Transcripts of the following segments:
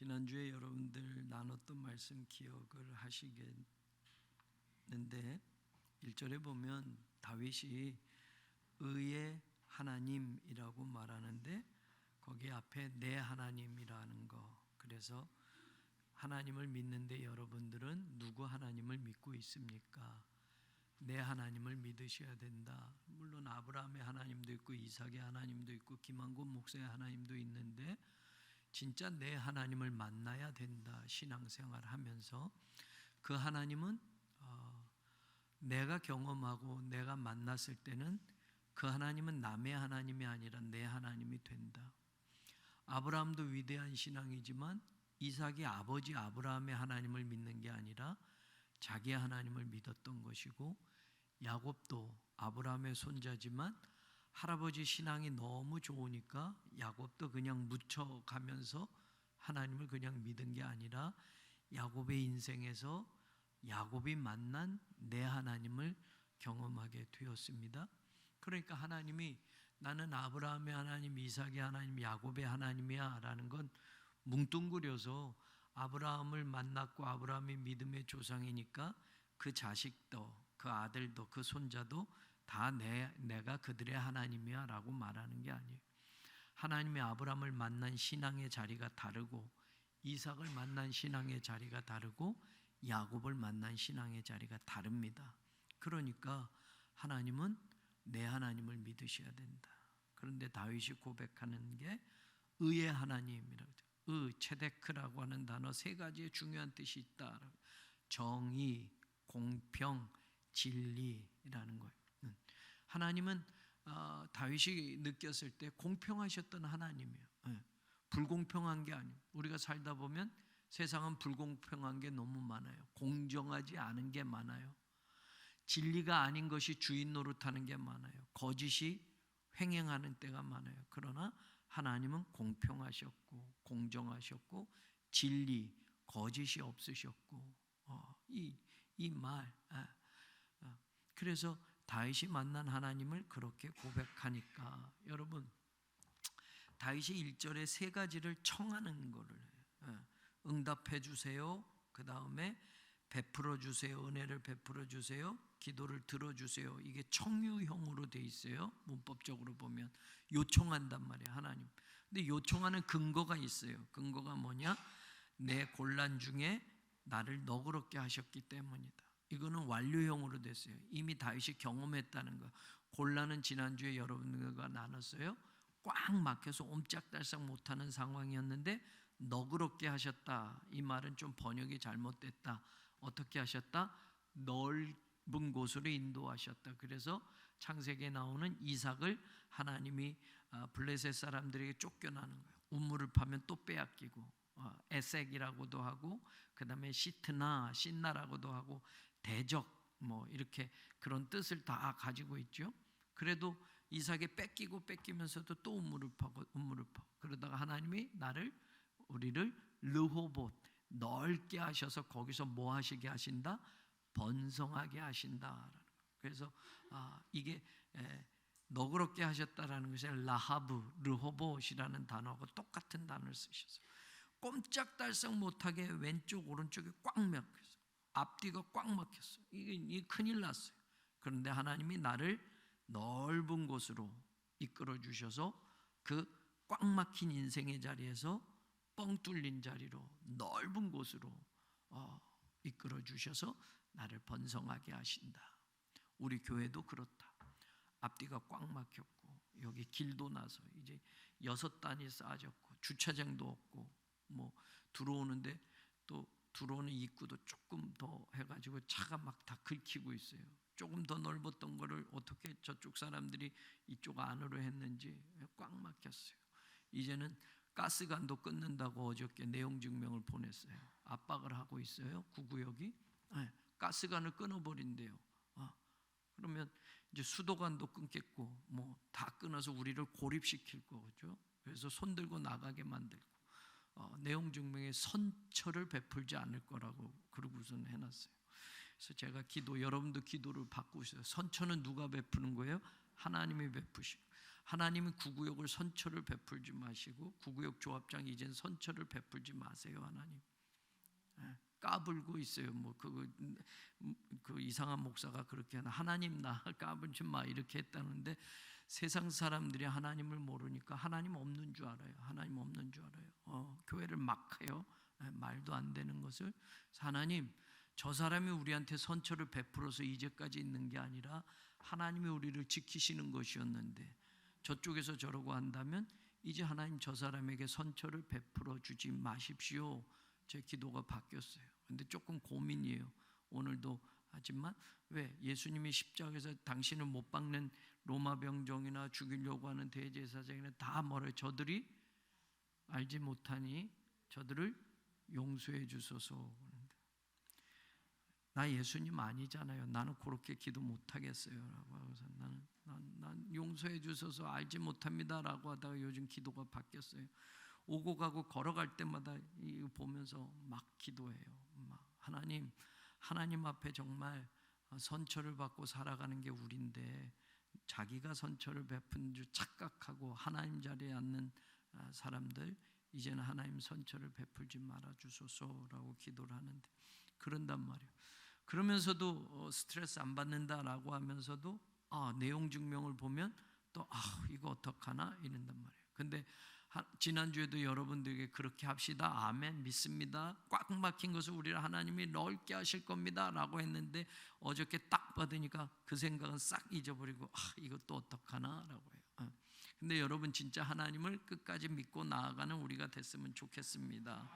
지난주에 여러분들 나눴던 말씀 기억을 하시겠는데 1절에 보면 다윗이 의의 하나님이라고 말하는데 거기 앞에 내 하나님이라는 거, 그래서 하나님을 믿는데 여러분들은 누구 하나님을 믿고 있습니까? 내 하나님을 믿으셔야 된다. 물론 아브라함의 하나님도 있고 이삭의 하나님도 있고 김한곤 목사의 하나님도 있는데 진짜 내 하나님을 만나야 된다. 신앙생활 하면서 그 하나님은 내가 경험하고 내가 만났을 때는 그 하나님은 남의 하나님이 아니라 내 하나님이 된다. 아브라함도 위대한 신앙이지만 이삭이 아버지 아브라함의 하나님을 믿는 게 아니라 자기 하나님을 믿었던 것이고, 야곱도 아브라함의 손자지만 할아버지 신앙이 너무 좋으니까 야곱도 그냥 묻혀가면서 하나님을 그냥 믿은 게 아니라 야곱의 인생에서 야곱이 만난 내 하나님을 경험하게 되었습니다. 그러니까 하나님이 나는 아브라함의 하나님, 이삭의 하나님, 야곱의 하나님이야 라는 건 뭉뚱그려서 아브라함을 만났고 아브라함이 믿음의 조상이니까 그 자식도, 그 아들도, 그 손자도 다 내가 그들의 하나님이야 라고 말하는 게 아니에요. 하나님이 아브라함을 만난 신앙의 자리가 다르고 이삭을 만난 신앙의 자리가 다르고 야곱을 만난 신앙의 자리가 다릅니다. 그러니까 하나님은 내 하나님을 믿으셔야 된다. 그런데 다윗이 고백하는 게 의의 하나님이라고. 의, 체데크라고 하는 단어 세 가지의 중요한 뜻이 있다. 정의, 공평, 진리라는 거예요. 하나님은 다윗이 느꼈을 때 공평하셨던 하나님이에요. 불공평한 게 아니에요. 우리가 살다 보면 세상은 불공평한 게 너무 많아요. 공정하지 않은 게 많아요. 진리가 아닌 것이 주인 노릇하는 게 많아요. 거짓이 횡행하는 때가 많아요. 그러나 하나님은 공평하셨고 공정하셨고 진리, 거짓이 없으셨고 이 말. 그래서 다윗이 만난 하나님을 그렇게 고백하니까 여러분, 다윗이 1절에 세 가지를 청하는 거를 해요. 응답해 주세요. 그 다음에 베풀어 주세요. 은혜를 베풀어 주세요. 기도를 들어주세요. 이게 청유형으로 돼 있어요. 문법적으로 보면 요청한단 말이에요. 하나님. 근데 요청하는 근거가 있어요. 근거가 뭐냐? 내 곤란 중에 나를 너그럽게 하셨기 때문이다. 이거는 완료형으로 됐어요. 이미 다윗이 경험했다는 거. 곤란은 지난주에 여러분들과 나눴어요. 꽉 막혀서 옴짝달싹 못하는 상황이었는데 너그럽게 하셨다. 이 말은 좀 번역이 잘못됐다. 어떻게 하셨다? 넓은 곳으로 인도하셨다. 그래서 창세기에 나오는 이삭을 하나님이 블레셋 사람들에게 쫓겨나는 거예요. 우물을 파면 또 빼앗기고, 에색이라고도 하고, 그 다음에 시트나 신나라고도 하고, 대적 뭐 이렇게 그런 뜻을 다 가지고 있죠. 그래도 이삭이 뺏기면서도 또 우물을 파고 그러다가 하나님이 우리를 르호봇, 넓게 하셔서 거기서 뭐 하시게 하신다? 번성하게 하신다. 그래서 이게 너그럽게 하셨다라는 것이 라하브, 르호봇이라는 단어하고 똑같은 단어를 쓰셨어요. 꼼짝달싹 못하게 왼쪽 오른쪽이 꽉 막혔어요. 앞뒤가 꽉 막혔어요. 이게 큰일 났어요. 그런데 하나님이 나를 넓은 곳으로 이끌어 주셔서 그 꽉 막힌 인생의 자리에서 뻥 뚫린 자리로 넓은 곳으로 이끌어 주셔서 나를 번성하게 하신다. 우리 교회도 그렇다. 앞뒤가 꽉 막혔고 여기 길도 나서 이제 6단이 쌓아졌고 주차장도 없고 뭐 들어오는데 또 들어오는 입구도 조금 더 해가지고 차가 막 다 긁히고 있어요. 조금 더 넓었던 거를 어떻게 저쪽 사람들이 이쪽 안으로 했는지 꽉 막혔어요. 이제는 가스관도 끊는다고 어저께 내용 증명을 보냈어요. 압박을 하고 있어요. 구구역이 가스관을 끊어버린대요. 그러면 이제 수도관도 끊겠고 뭐 다 끊어서 우리를 고립시킬 거죠. 그래서 손 들고 나가게 만들고 내용 증명에 선처를 베풀지 않을 거라고 그러고선 해놨어요. 그래서 제가 여러분도 기도를 받고 있어요. 선처는 누가 베푸는 거예요? 하나님이 베푸시고, 하나님이 구구역을 선처를 베풀지 마시고 구구역 조합장 이젠 선처를 베풀지 마세요. 하나님 까불고 있어요. 뭐 그 이상한 목사가 그렇게 하나님 나 까불지 마 이렇게 했다는데 세상 사람들이 하나님을 모르니까 하나님 없는 줄 알아요. 하나님 없는 줄 알아요. 교회를 막 해요. 말도 안 되는 것을. 하나님 저 사람이 우리한테 선처를 베풀어서 이제까지 있는 게 아니라 하나님이 우리를 지키시는 것이었는데 저쪽에서 저러고 한다면 이제 하나님 저 사람에게 선처를 베풀어 주지 마십시오. 제 기도가 바뀌었어요. 근데 조금 고민이에요. 오늘도. 하지만 왜 예수님이 십자가에서 당신을 못 박는 로마 병정이나 죽이려고 하는 대제사장이나 다 뭐래요? 저들이 알지 못하니 저들을 용서해 주소서. 나 예수님 아니잖아요. 나는 그렇게 기도 못 하겠어요. 라고 하고서 난 용서해 주소서 알지 못합니다라고 하다가 요즘 기도가 바뀌었어요. 오고 가고 걸어갈 때마다 이거 보면서 막 기도해요. 막 하나님 앞에 정말 선처를 받고 살아가는 게 우리인데 자기가 선처를 베푼 줄 착각하고 하나님 자리에 앉는 사람들 이제는 하나님 선처를 베풀지 말아 주소서라고 기도를 하는데 그런단 말이에요. 그러면서도 스트레스 안 받는다라고 하면서도 내용 증명을 보면 또 이거 어떡하나 이런단 말이에요. 근데 지난주에도 여러분들에게 그렇게 합시다. 아멘 믿습니다. 꽉 막힌 것을 우리를 하나님이 넓게 하실 겁니다 라고 했는데 어저께 딱 받으니까 그 생각은 싹 잊어버리고 이것도 어떡하나 라고 해요. 근데 여러분 진짜 하나님을 끝까지 믿고 나아가는 우리가 됐으면 좋겠습니다.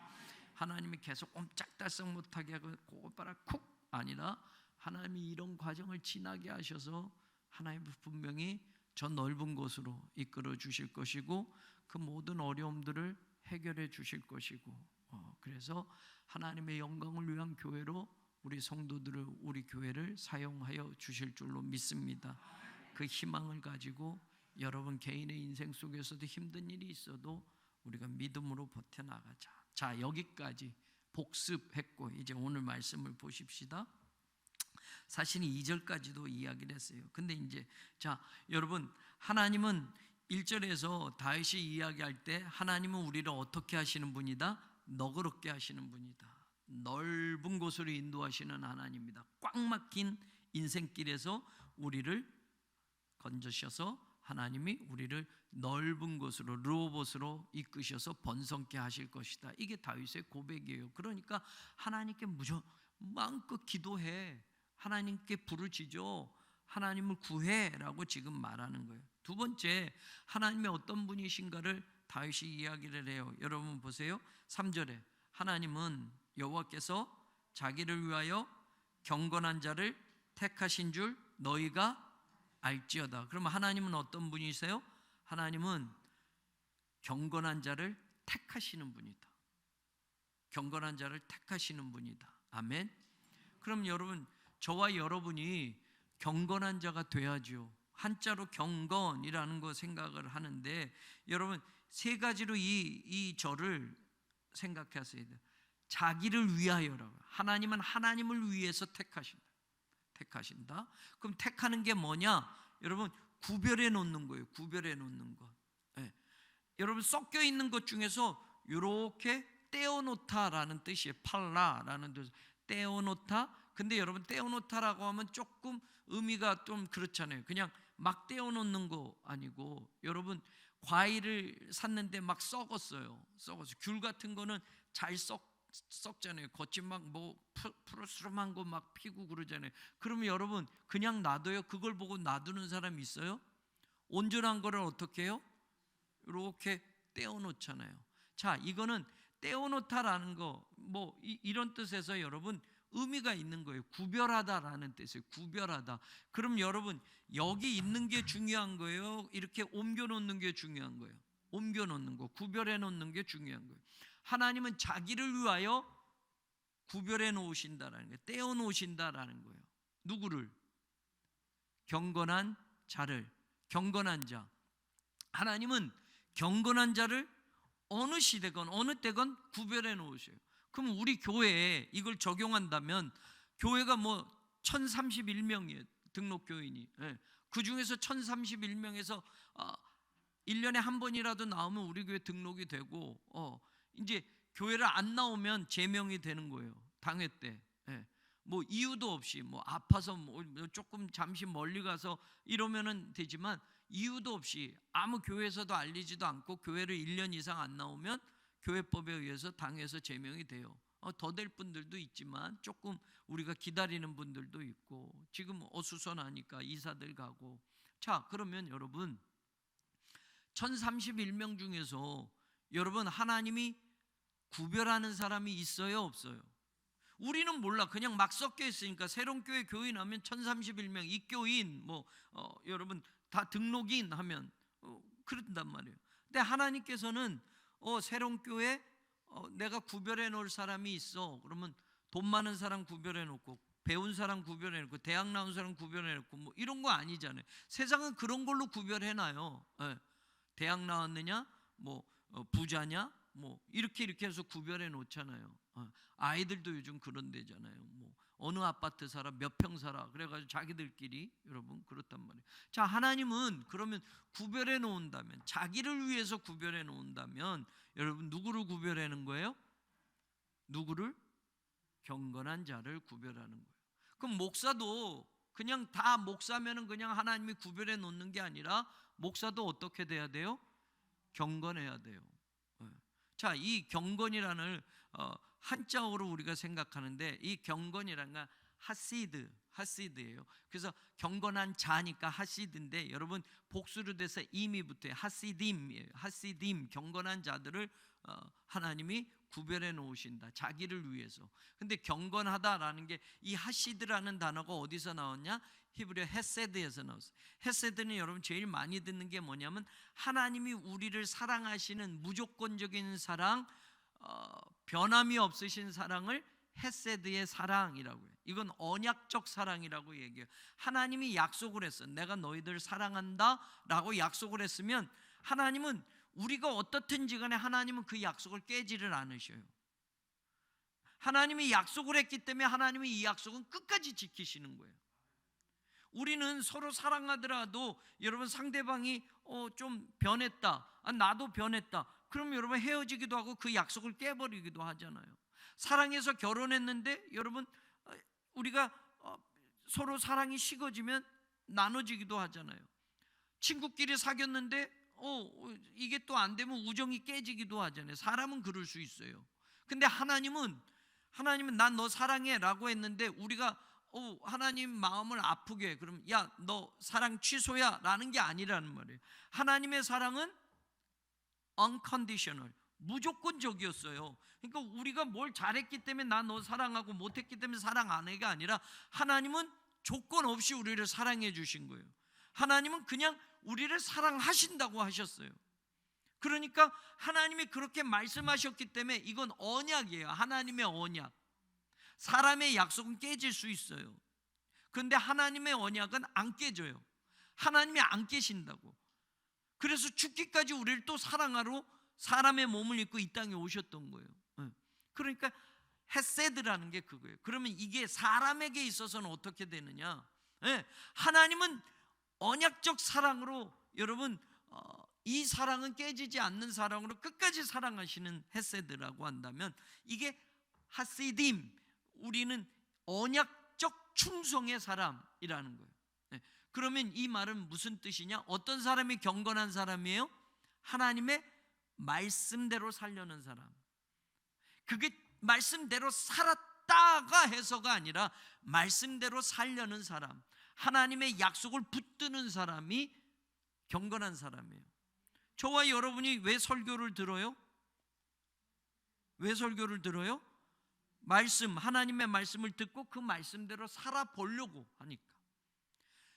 하나님이 계속 옴짝달싹 못하게 하고 곧바로 쿡 아니라 하나님이 이런 과정을 지나게 하셔서 하나님은 분명히 저 넓은 곳으로 이끌어 주실 것이고 그 모든 어려움들을 해결해 주실 것이고 그래서 하나님의 영광을 위한 교회로 우리 성도들을 우리 교회를 사용하여 주실 줄로 믿습니다. 그 희망을 가지고 여러분 개인의 인생 속에서도 힘든 일이 있어도 우리가 믿음으로 버텨나가자. 자 여기까지 복습했고 이제 오늘 말씀을 보십시다. 사실은 2절까지도 이야기를 했어요. 근데 이제 자 여러분 하나님은 1절에서 다윗이 이야기할 때 하나님은 우리를 어떻게 하시는 분이다? 너그럽게 하시는 분이다. 넓은 곳으로 인도하시는 하나님이다. 꽉 막힌 인생길에서 우리를 건져셔서 하나님이 우리를 넓은 곳으로 르호봇으로 이끄셔서 번성케 하실 것이다. 이게 다윗의 고백이에요. 그러니까 하나님께 마음껏 기도해. 하나님께 부르짖어. 하나님을 구해라고 지금 말하는 거예요. 두 번째 하나님이 어떤 분이신가를 다윗이 이야기를 해요. 여러분 보세요. 3절에 하나님은 여호와께서 자기를 위하여 경건한 자를 택하신 줄 너희가 알지어다. 그러면 하나님은 어떤 분이세요? 하나님은 경건한 자를 택하시는 분이다. 경건한 자를 택하시는 분이다. 아멘. 그럼 여러분 저와 여러분이 경건한 자가 돼야죠. 한자로 경건이라는 거 생각을 하는데 여러분 세 가지로 이 절을 생각하셔야 돼요. 자기를 위하여라고. 하나님은 하나님을 위해서 택하신다. 그럼 택하는 게 뭐냐? 여러분 구별해 놓는 거예요. 구별해 놓는 것. 네. 여러분 섞여 있는 것 중에서 이렇게 떼어놓다라는 뜻이에요. 팔라라는 뜻. 떼어놓다. 근데 여러분 떼어놓다라고 하면 조금 의미가 좀 그렇잖아요. 그냥 막 떼어놓는 거 아니고 여러분 과일을 샀는데 막 썩었어요. 귤 같은 거는 잘 썩잖아요. 겉이 막 뭐 푸르스름한 거 막 피고 그러잖아요. 그러면 여러분 그냥 놔둬요? 그걸 보고 놔두는 사람 있어요? 온전한 거를 어떻게 해요? 이렇게 떼어놓잖아요. 자, 이거는 떼어놓다라는 거 뭐 이런 뜻에서 여러분 의미가 있는 거예요. 구별하다라는 뜻이에요. 구별하다. 그럼 여러분 여기 있는 게 중요한 거예요? 이렇게 옮겨놓는 게 중요한 거예요? 옮겨놓는 거, 구별해놓는 게 중요한 거예요. 하나님은 자기를 위하여 구별해 놓으신다라는 거예요. 떼어 놓으신다라는 거예요. 누구를? 경건한 자를. 경건한 자. 하나님은 경건한 자를 어느 시대건 어느 때건 구별해 놓으셔요. 그럼 우리 교회에 이걸 적용한다면 교회가 뭐 1031명이에요. 등록 교인이. 그 중에서 1031명에서 1년에 한 번이라도 나오면 우리 교회 등록이 되고 이제 교회를 안 나오면 제명이 되는 거예요. 당회 때. 예. 뭐 이유도 없이 뭐 아파서 뭐 조금 잠시 멀리 가서 이러면은 되지만 이유도 없이 아무 교회에서도 알리지도 않고 교회를 1년 이상 안 나오면 교회법에 의해서 당에서 제명이 돼요. 더 될 분들도 있지만 조금 우리가 기다리는 분들도 있고 지금 어수선하니까 이사들 가고. 자, 그러면 여러분 1031명 중에서 여러분 하나님이 구별하는 사람이 있어요, 없어요? 우리는 몰라. 그냥 막 섞여 있으니까 새로운 교회 교인 하면 1031명 입교인 여러분 다 등록인 하면 그런단 말이에요. 근데 하나님께서는 새로운 교회 내가 구별해 놓을 사람이 있어. 그러면 돈 많은 사람 구별해 놓고 배운 사람 구별해 놓고 대학 나온 사람 구별해 놓고 뭐 이런 거 아니잖아요. 세상은 그런 걸로 구별해 놔요. 대학 나왔느냐 뭐 부자냐 뭐 이렇게 해서 구별해 놓잖아요. 아이들도 요즘 그런 데잖아요. 뭐 어느 아파트 살아 몇 평 살아 그래가지고 자기들끼리 여러분 그렇단 말이에요. 자, 하나님은 그러면 구별해 놓은다면 자기를 위해서 구별해 놓은다면 여러분 누구를 구별하는 거예요? 누구를? 경건한 자를 구별하는 거예요. 그럼 목사도 그냥 다 목사면은 그냥 하나님이 구별해 놓는 게 아니라 목사도 어떻게 돼야 돼요? 경건해야 돼요. 자, 이 경건이라는 한자어로 우리가 생각하는데 이 경건이라는 건 하시드예요. 그래서 경건한 자니까 하시드인데 여러분 복수로 돼서 임이 붙어요. 하시딤이에요. 하시딤, 경건한 자들을 하나님이 구별해 놓으신다. 자기를 위해서. 근데 경건하다라는 게 이 하시드라는 단어가 어디서 나왔냐? 히브리어 헤세드에서 나왔어요. 헤세드는 여러분 제일 많이 듣는 게 뭐냐면 하나님이 우리를 사랑하시는 무조건적인 사랑, 변함이 없으신 사랑을 헤세드의 사랑이라고 해요. 이건 언약적 사랑이라고 얘기해요. 하나님이 약속을 했어. 내가 너희들 사랑한다 라고 약속을 했으면 하나님은 우리가 어떻든지 간에 하나님은 그 약속을 깨지를 않으셔요. 하나님이 약속을 했기 때문에 하나님이 이 약속은 끝까지 지키시는 거예요. 우리는 서로 사랑하더라도 여러분 상대방이 좀 변했다, 나도 변했다, 그럼 여러분 헤어지기도 하고 그 약속을 깨버리기도 하잖아요. 사랑해서 결혼했는데 여러분 우리가 서로 사랑이 식어지면 나눠지기도 하잖아요. 친구끼리 사귀었는데 이게 또 안 되면 우정이 깨지기도 하잖아요. 사람은 그럴 수 있어요. 근데 하나님은 난 너 사랑해 라고 했는데 우리가 하나님 마음을 아프게 해. 그럼 야, 너 사랑 취소야 라는 게 아니라는 말이에요. 하나님의 사랑은 unconditional, 무조건적이었어요. 그러니까 우리가 뭘 잘했기 때문에 나 너 사랑하고 못했기 때문에 사랑 안 해가 아니라 하나님은 조건 없이 우리를 사랑해 주신 거예요. 하나님은 그냥 우리를 사랑하신다고 하셨어요. 그러니까 하나님이 그렇게 말씀하셨기 때문에 이건 언약이에요. 하나님의 언약. 사람의 약속은 깨질 수 있어요. 그런데 하나님의 언약은 안 깨져요. 하나님이 안 깨신다고. 그래서 죽기까지 우리를 또 사랑하러 사람의 몸을 입고 이 땅에 오셨던 거예요. 그러니까 헤세드라는 게 그거예요. 그러면 이게 사람에게 있어서는 어떻게 되느냐? 하나님은 언약적 사랑으로 여러분 이 사랑은 깨지지 않는 사랑으로 끝까지 사랑하시는 헤세드라고 한다면 이게 하시딤, 우리는 언약적 충성의 사람이라는 거예요. 그러면 이 말은 무슨 뜻이냐? 어떤 사람이 경건한 사람이에요? 하나님의 말씀대로 살려는 사람. 그게 말씀대로 살았다가 해서가 아니라 말씀대로 살려는 사람, 하나님의 약속을 붙드는 사람이 경건한 사람이에요. 저와 여러분이 왜 설교를 들어요? 왜 설교를 들어요? 하나님의 말씀을 듣고 그 말씀대로 살아보려고 하니까.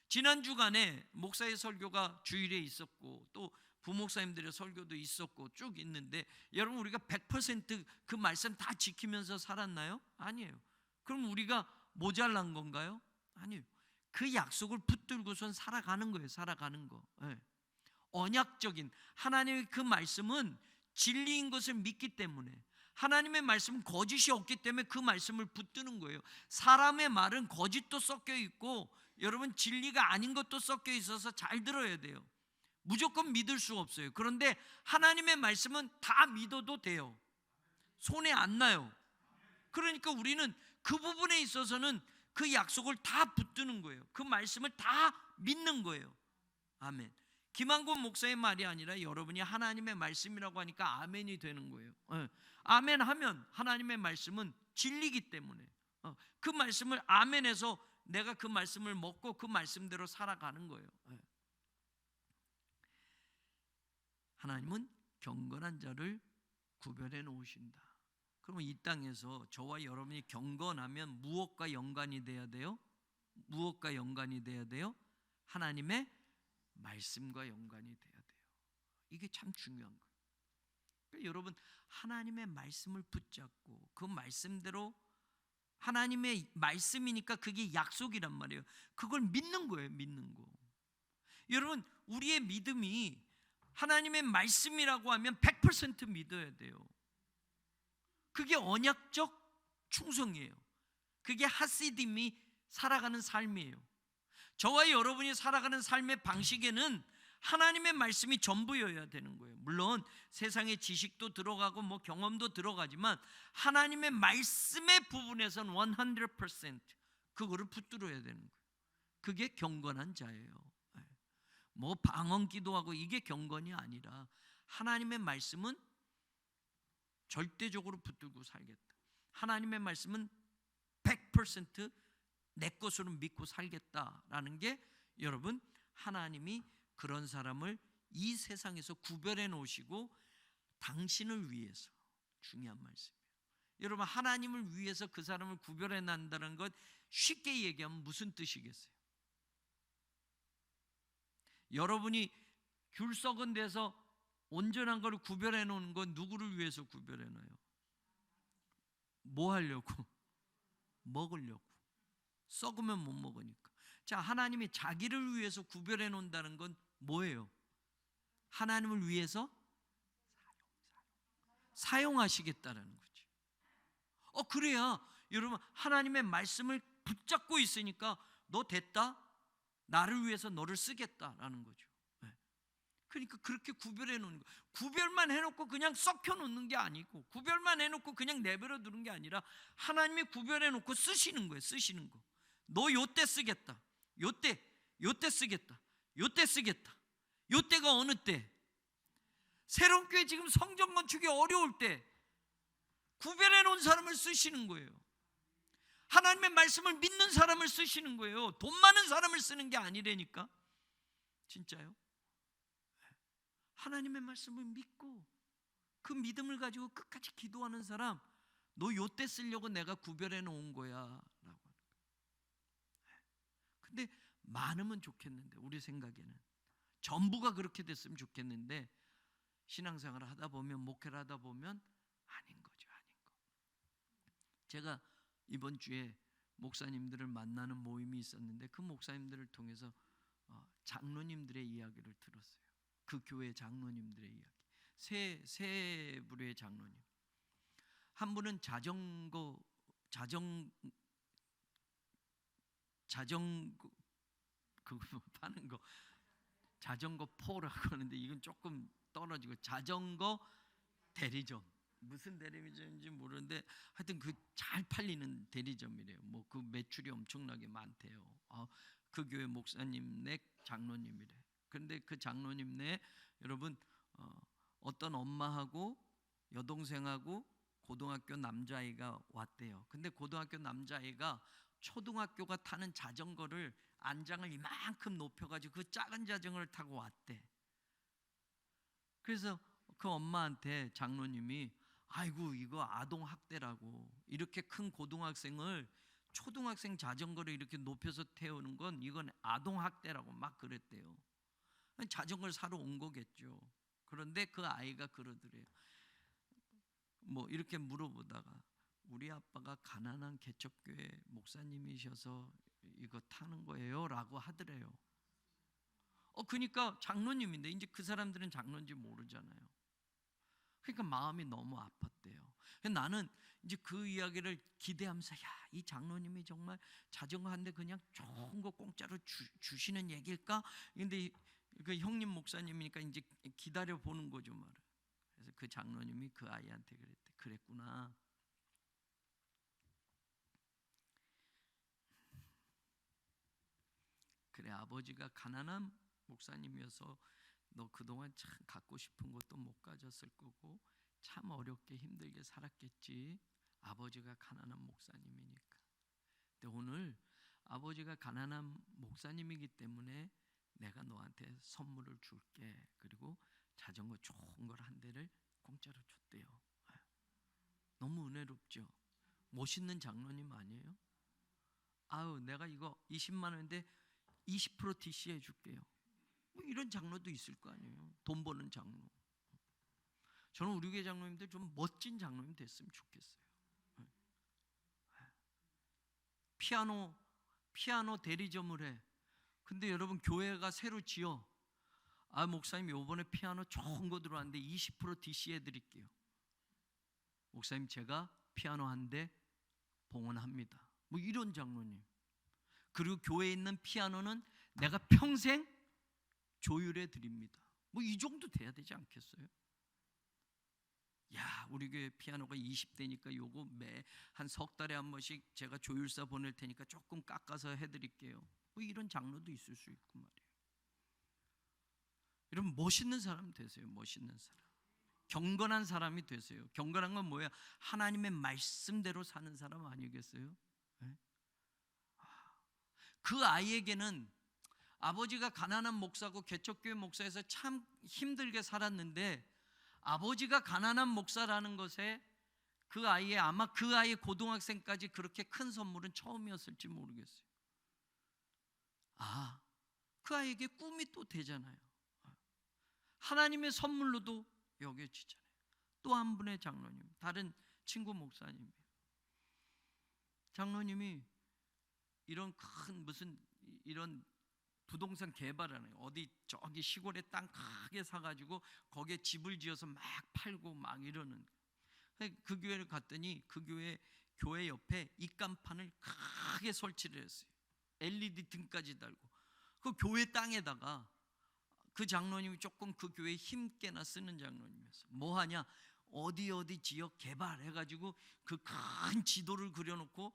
지난 주간에 목사의 설교가 주일에 있었고 또 부목사님들의 설교도 있었고 쭉 있는데 여러분 우리가 100% 그 말씀 다 지키면서 살았나요? 아니에요. 그럼 우리가 모자란 건가요? 아니에요. 그 약속을 붙들고선 살아가는 거예요. 살아가는 거. 언약적인 하나님의 그 말씀은 진리인 것을 믿기 때문에, 하나님의 말씀은 거짓이 없기 때문에 그 말씀을 붙드는 거예요. 사람의 말은 거짓도 섞여 있고 여러분 진리가 아닌 것도 섞여 있어서 잘 들어야 돼요. 무조건 믿을 수 없어요. 그런데 하나님의 말씀은 다 믿어도 돼요. 손해 안 나요. 그러니까 우리는 그 부분에 있어서는 그 약속을 다 붙드는 거예요. 그 말씀을 다 믿는 거예요. 아멘. 김한권 목사의 말이 아니라 여러분이 하나님의 말씀이라고 하니까 아멘이 되는 거예요. 아멘 하면 하나님의 말씀은 진리이기 때문에 그 말씀을 아멘해서 내가 그 말씀을 먹고 그 말씀대로 살아가는 거예요. 하나님은 경건한 자를 구별해 놓으신다. 그러면 이 땅에서 저와 여러분이 경건하면 무엇과 연관이 돼야 돼요? 무엇과 연관이 돼야 돼요? 하나님의 말씀과 연관이 돼야 돼요. 이게 참 중요한 거예요. 그러니까 여러분 하나님의 말씀을 붙잡고 그 말씀대로 하나님의 말씀이니까 그게 약속이란 말이에요. 그걸 믿는 거예요. 믿는 거. 여러분 우리의 믿음이 하나님의 말씀이라고 하면 100% 믿어야 돼요. 그게 언약적 충성이에요. 그게 하시딤이 살아가는 삶이에요. 저와 여러분이 살아가는 삶의 방식에는 하나님의 말씀이 전부여야 되는 거예요. 물론 세상의 지식도 들어가고 뭐 경험도 들어가지만 하나님의 말씀의 부분에서는 100% 그거를 붙들어야 되는 거예요. 그게 경건한 자예요. 뭐 방언 기도하고 이게 경건이 아니라 하나님의 말씀은 절대적으로 붙들고 살겠다. 하나님의 말씀은 100%내 것으로 믿고 살겠다라는 게 여러분 하나님이 그런 사람을 이 세상에서 구별해 놓으시고 당신을 위해서 중요한 말씀이에요. 여러분 하나님을 위해서 그 사람을 구별해 난다는 것 쉽게 얘기하면 무슨 뜻이겠어요? 여러분이 귤 썩은 데서 온전한 걸 구별해 놓는 건 누구를 위해서 구별해 놔요? 뭐 하려고? 먹으려고. 썩으면 못 먹으니까. 자, 하나님이 자기를 위해서 구별해 놓는다는 건 뭐예요? 하나님을 위해서 사용하시겠다라는 거지. 그래야 여러분 하나님의 말씀을 붙잡고 있으니까 너 됐다? 나를 위해서 너를 쓰겠다라는 거죠. 그러니까 그렇게 구별해 놓는 거. 구별만 해놓고 그냥 썩혀 놓는 게 아니고 구별만 해놓고 그냥 내버려 두는 게 아니라 하나님이 구별해 놓고 쓰시는 거예요. 쓰시는 거. 너 요때 쓰겠다. 요때 쓰겠다. 요때 쓰겠다. 요때가 어느 때? 새로운 교회 지금 성전 건축이 어려울 때 구별해 놓은 사람을 쓰시는 거예요. 하나님의 말씀을 믿는 사람을 쓰시는 거예요. 돈 많은 사람을 쓰는 게 아니라니까. 진짜요? 하나님의 말씀을 믿고 그 믿음을 가지고 끝까지 기도하는 사람, 너 요때 쓰려고 내가 구별해 놓은 거야 라고 하는 거예요. 근데 많으면 좋겠는데 우리 생각에는 전부가 그렇게 됐으면 좋겠는데 신앙생활을 하다 보면 목회를 하다 보면 아닌 거죠. 아닌 거. 제가 이번 주에 목사님들을 만나는 모임이 있었는데 그 목사님들을 통해서 장로님들의 이야기를 들었어요. 그 교회 장로님들의 이야기. 세 부류의 장로님. 한 분은 자전거 그거 파는 거 자전거 포라고 하는데 이건 조금 떨어지고 자전거 대리점. 무슨 대리점인지 모르는데 하여튼 그 잘 팔리는 대리점이래요. 뭐 그 매출이 엄청나게 많대요. 그 교회 목사님네 장로님이래. 그런데 그 장로님네 여러분 어떤 엄마하고 여동생하고 고등학교 남자아이가 왔대요. 근데 고등학교 남자아이가 초등학교가 타는 자전거를 안장을 이만큼 높여가지고 그 작은 자전거를 타고 왔대. 그래서 그 엄마한테 장로님이 아이고 이거 아동학대라고 이렇게 큰 고등학생을 초등학생 자전거를 이렇게 높여서 태우는 건 이건 아동학대라고 막 그랬대요. 자전거를 사러 온 거겠죠. 그런데 그 아이가 그러더래요. 뭐 이렇게 물어보다가 우리 아빠가 가난한 개척교회 목사님이셔서 이거 타는 거예요 라고 하더래요. 그러니까 장로님인데 이제 그 사람들은 장로인지 모르잖아요. 그러니까 마음이 너무 아팠대요. 나는 이제 그 이야기를 기대하면서 이 장로님이 정말 자전거 한 대 그냥 좋은 거 공짜로 주시는 얘기일까? 근데 그 형님 목사님이니까 이제 기다려 보는 거죠 말을. 그래서 그 장로님이 그 아이한테 그랬대. 그랬구나. 그래, 아버지가 가난한 목사님이어서 너 그동안 참 갖고 싶은 것도 못 가졌을 거고 참 어렵게 힘들게 살았겠지. 아버지가 가난한 목사님이니까. 근데 오늘 아버지가 가난한 목사님이기 때문에 내가 너한테 선물을 줄게. 그리고 자전거 좋은 걸 한 대를 공짜로 줬대요. 너무 은혜롭죠. 멋있는 장로님 아니에요? 아유, 내가 이거 20만 원인데 20% TC 해줄게요. 뭐 이런 장로도 있을 거 아니에요. 돈 버는 장로. 저는 우리 교회 장로님들 좀 멋진 장로님 됐으면 좋겠어요. 피아노 대리점을 해. 근데 여러분 교회가 새로 지어. 아, 목사님 요번에 피아노 좋은 거 들어왔는데 20% DC 해드릴게요. 목사님 제가 피아노 한 대 봉헌합니다. 뭐 이런 장로님. 그리고 교회에 있는 피아노는 내가 평생 조율해 드립니다. 뭐 이 정도 돼야 되지 않겠어요? 야, 우리 교회 피아노가 20대니까 요거 매 한 석 달에 한 번씩 제가 조율사 보낼 테니까 조금 깎아서 해드릴게요. 뭐 이런 장로도 있을 수 있고 말이에요. 이런 멋있는 사람 되세요. 멋있는 사람. 경건한 사람이 되세요. 경건한 건 뭐야? 하나님의 말씀대로 사는 사람 아니겠어요? 네? 그 아이에게는 아버지가 가난한 목사고 개척교회 목사에서 참 힘들게 살았는데 아버지가 가난한 목사라는 것에 그 아이의 아마 그 아이의 고등학생까지 그렇게 큰 선물은 처음이었을지 모르겠어요. 아, 그 아이에게 꿈이 또 되잖아요. 하나님의 선물로도 여겨지잖아요. 또 한 분의 장로님, 다른 친구 목사님이에요. 장로님이 이런 큰 무슨 이런 부동산 개발하는 어디 저기 시골에 땅 크게 사가지고 거기에 집을 지어서 막 팔고 막 이러는. 그 교회를 갔더니 그 교회 옆에 입간판을 크게 설치를 했어요. LED 등까지 달고 그 교회 땅에다가 그 장로님이 조금 그 교회에 힘께나 쓰는 장로님이었어요. 뭐 하냐? 어디 지역 개발해가지고 그 큰 지도를 그려놓고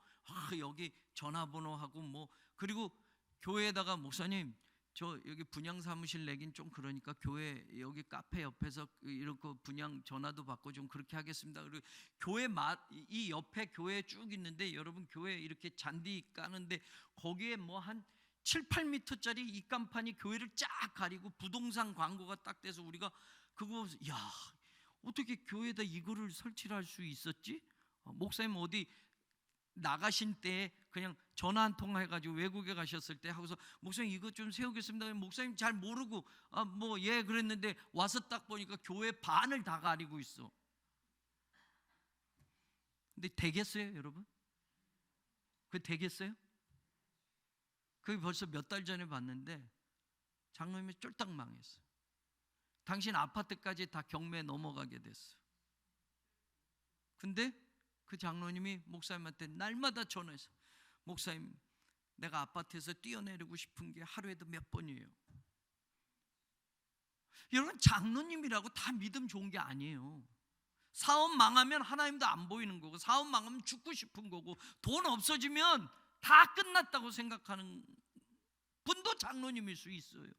여기 전화번호하고 뭐 그리고 교회에다가 목사님 저 여기 분양 사무실 내긴 좀 그러니까 교회 여기 카페 옆에서 이렇게 분양 전화도 받고 좀 그렇게 하겠습니다. 그리고 교회 이 옆에 교회 쭉 있는데 여러분 교회 이렇게 잔디 까는데 거기에 뭐 한 7, 8m짜리 입간판이 교회를 쫙 가리고 부동산 광고가 딱 돼서 우리가 그거 보면서 야 어떻게 교회에다 이거를 설치를 할 수 있었지? 목사님 어디 나가신 때에 그냥 전화 한 통 해가지고 외국에 가셨을 때 하고서 목사님 이거 좀 세우겠습니다. 목사님 잘 모르고 뭐 예 그랬는데 와서 딱 보니까 교회 반을 다 가리고 있어. 근데 되겠어요 여러분? 그게 되겠어요? 그게 벌써 몇 달 전에 봤는데 장로님이 쫄딱 망했어. 당신 아파트까지 다 경매에 넘어가게 됐어. 근데 그 장로님이 목사님한테 날마다 전화해서 목사님 내가 아파트에서 뛰어내리고 싶은 게 하루에도 몇 번이에요. 여러분 장로님이라고 다 믿음 좋은 게 아니에요. 사업 망하면 하나님도 안 보이는 거고 사업 망하면 죽고 싶은 거고 돈 없어지면 다 끝났다고 생각하는 분도 장로님일 수 있어요.